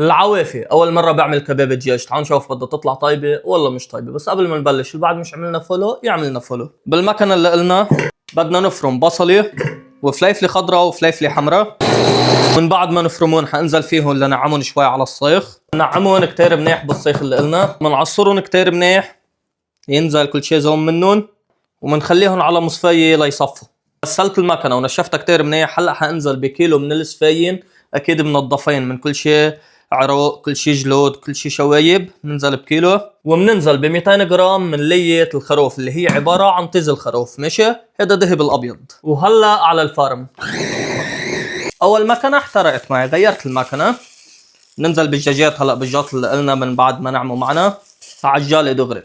العوافي، اول مره بعمل كباب دجاج، تعالوا نشوف بدها تطلع طيبه ولا مش طيبه. بس قبل ما نبلش، اللي بعد مش عملنا فولو يعملنا فولو. بالمكنه اللي قلنا بدنا نفرم بصله وفليفله خضراء وفليفله حمراء. من بعد ما نفرمون حننزل فيهم لنعمهم شوي على الصيخ، نعمهم كتير منيح بالصيخ اللي قلنا، بنعصرهم كتير منيح ينزل كل شيء زوم منهم، ومنخليهم على مصفاية ليصفوا. غسلت المكنه ونشفتها كتير منيح. هلا حانزل بكيلو من السفاين، اكيد منضفين من كل شيء، عروق، كل شيء جلود، كل شيء شوايب. ننزل بكيلو، وبننزل ب 200 جرام من لية الخروف اللي هي عبارة عن طز الخروف. ماشي، هذا دهب الابيض. وهلا على الفرم. اول مكنه احترقت معي، غيرت المكنه. ننزل بالدجاجات هلا بالجاط اللي قلنا من بعد ما نعموا معنا عجاله دغري.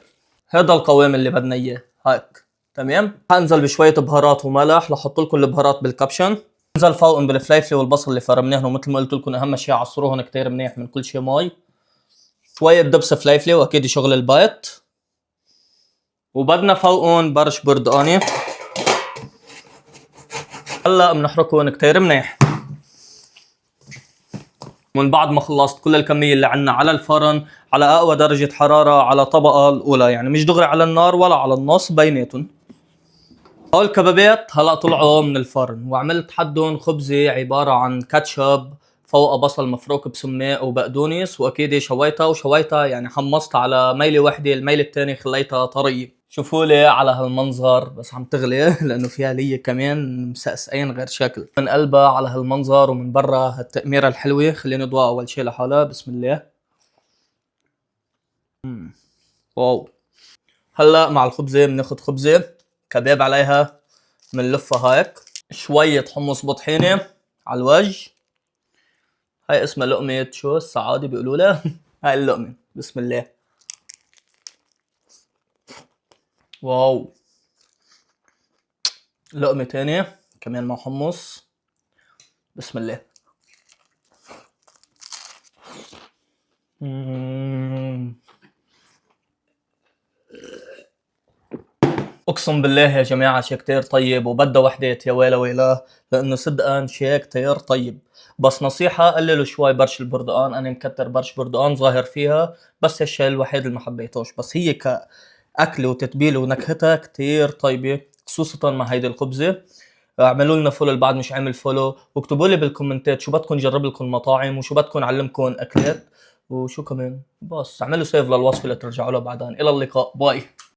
هذا القوام اللي بدنا اياه هيك تمام. حنزل بشويه بهارات وملح، لحط لكم البهارات بالكبشن. ننزل فوقهم بالفليفله والبصل اللي فرمناهم، ومثل ما قلت لكم اهم شيء عصروهم كتير منيح من كل شيء مي. شويه دبس فليفله واكيد شغل البيت. وبدنا فوقهم برش بردقاني. هلا بنحركهم كتير منيح. من بعد ما خلصت كل الكمية اللي عنا على الفرن على أقوى درجة حرارة على طبقة الأولى، يعني مش دغري على النار ولا على النص، بيناتهم. هول الكبابات هلا طلعوا من الفرن، وعملت حدهم خبزة عبارة عن كاتشب فوق بصل مفروك بسماق وبقدونس، واكيد شويتها يعني حمصتها على ميلة وحدة، الميلة الثانية خليتها طرية. شوفوا لي على هالمنظر، بس عم تغلي لانه فيها لية كمان مسقسقين غير شكل. من قلبها على هالمنظر، ومن برا هالتأميرة الحلوة. خلينا ندوق اول شيء لحالها. بسم الله. واو. هلا مع الخبزة بناخد خبزة كباب عليها، بنلفها هيك، شوية حمص بطحينة على الوجه. هاي اسمها لقمة شو السعادة بيقولوا لها. هاي اللقمة. بسم الله. واو. لقمة تانية كمان مع حمص. بسم الله. اقسم بالله يا جماعة شي كتير طيب، وبده وحدات يا ويلا ويلا، لانه صدقا شي كتير طيب. بس نصيحة، قللوا شوي برش البردقان. انا مكتر برش بردقان ظاهر فيها، بس هالشي الوحيد اللي ما حبيتوش. بس هي كأكل وتتبيل ونكهتها كتير طيبة، خصوصا مع هيدي الخبزة. اعملوا لنا فولو اللي بعد مش عامل فولو، واكتبوا لي بالكومنتات شو بدكم نجرب لكم مطاعم، وشو بدكم نعلمكم اكلات، وشو كمان. بس اعملوا سيف للوصف اللي ترجعوا له بعدين. الى اللقاء، باي.